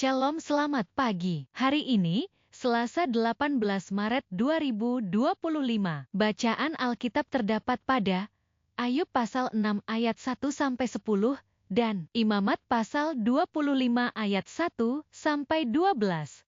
Shalom, selamat pagi. Hari ini, Selasa 18 Maret 2025. Bacaan Alkitab terdapat pada Ayub pasal 6 ayat 1-10 dan Imamat pasal 25 ayat 1-12.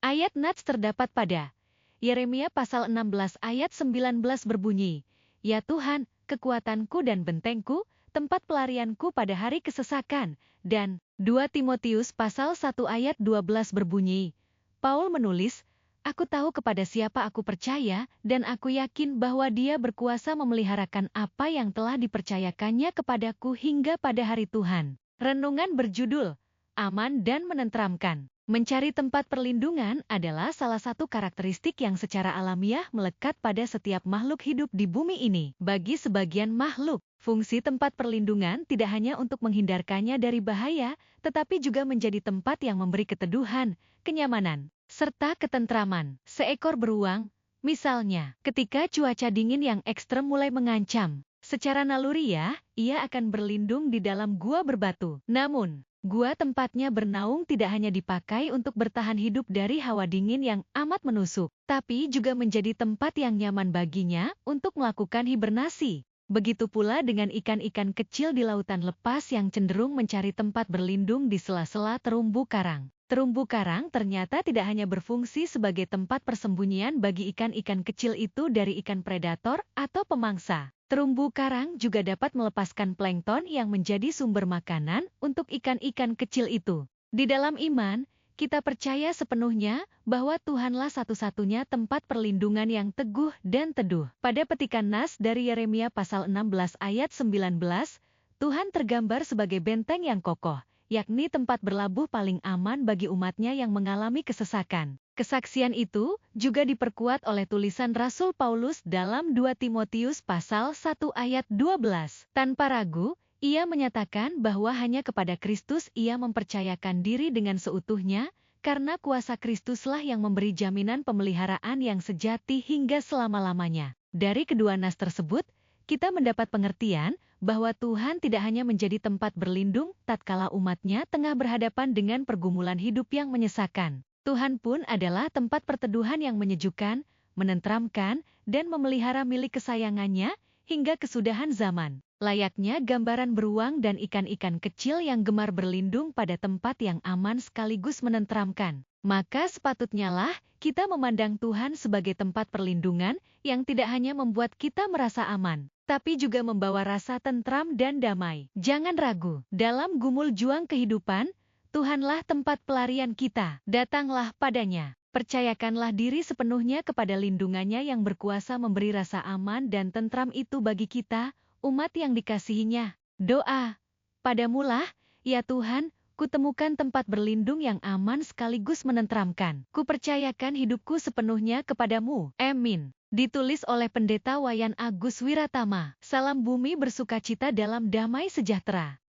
Ayat Nats terdapat pada Yeremia pasal 16 ayat 19 berbunyi, "Ya Tuhan, kekuatanku dan bentengku, tempat pelarianku pada hari kesesakan." Dan 2 Timotius pasal 1 ayat 12 berbunyi, Paul menulis, "Aku tahu kepada siapa aku percaya, dan aku yakin bahwa dia berkuasa memeliharakan apa yang telah dipercayakannya kepadaku hingga pada hari Tuhan." Renungan berjudul, Aman dan Menenteramkan. Mencari tempat perlindungan adalah salah satu karakteristik yang secara alamiah melekat pada setiap makhluk hidup di bumi ini. Bagi sebagian makhluk, fungsi tempat perlindungan tidak hanya untuk menghindarkannya dari bahaya, tetapi juga menjadi tempat yang memberi keteduhan, kenyamanan, serta ketentraman. Seekor beruang, misalnya, ketika cuaca dingin yang ekstrem mulai mengancam, secara naluriah, ia akan berlindung di dalam gua berbatu. Namun, gua tempatnya bernaung tidak hanya dipakai untuk bertahan hidup dari hawa dingin yang amat menusuk, tapi juga menjadi tempat yang nyaman baginya untuk melakukan hibernasi. Begitu pula dengan ikan-ikan kecil di lautan lepas yang cenderung mencari tempat berlindung di sela-sela terumbu karang. Terumbu karang ternyata tidak hanya berfungsi sebagai tempat persembunyian bagi ikan-ikan kecil itu dari ikan predator atau pemangsa. Terumbu karang juga dapat melepaskan plankton yang menjadi sumber makanan untuk ikan-ikan kecil itu. Di dalam iman, kita percaya sepenuhnya bahwa Tuhanlah satu-satunya tempat perlindungan yang teguh dan teduh. Pada petikan Nas dari Yeremia pasal 16 ayat 19, Tuhan tergambar sebagai benteng yang kokoh, yakni tempat berlabuh paling aman bagi umatnya yang mengalami kesesakan. Kesaksian itu juga diperkuat oleh tulisan Rasul Paulus dalam 2 Timotius pasal 1 ayat 12. Tanpa ragu, ia menyatakan bahwa hanya kepada Kristus ia mempercayakan diri dengan seutuhnya, karena kuasa Kristuslah yang memberi jaminan pemeliharaan yang sejati hingga selama-lamanya. Dari kedua nas tersebut, kita mendapat pengertian bahwa Tuhan tidak hanya menjadi tempat berlindung tatkala umatnya tengah berhadapan dengan pergumulan hidup yang menyesakan. Tuhan pun adalah tempat perteduhan yang menyejukkan, menenteramkan, dan memelihara milik kesayangannya hingga kesudahan zaman. Layaknya gambaran beruang dan ikan-ikan kecil yang gemar berlindung pada tempat yang aman sekaligus menenteramkan. Maka sepatutnya lah kita memandang Tuhan sebagai tempat perlindungan yang tidak hanya membuat kita merasa aman, tapi juga membawa rasa tentram dan damai. Jangan ragu, dalam gumul juang kehidupan, Tuhanlah tempat pelarian kita. Datanglah padanya. Percayakanlah diri sepenuhnya kepada lindungannya yang berkuasa memberi rasa aman dan tentram itu bagi kita, umat yang dikasihinya. Doa. Padamulah, ya Tuhan, kutemukan tempat berlindung yang aman sekaligus menenteramkan. Kupercayakan hidupku sepenuhnya kepadamu. Amin. Ditulis oleh Pendeta Wayan Agus Wiratama. Salam bumi bersukacita dalam damai sejahtera.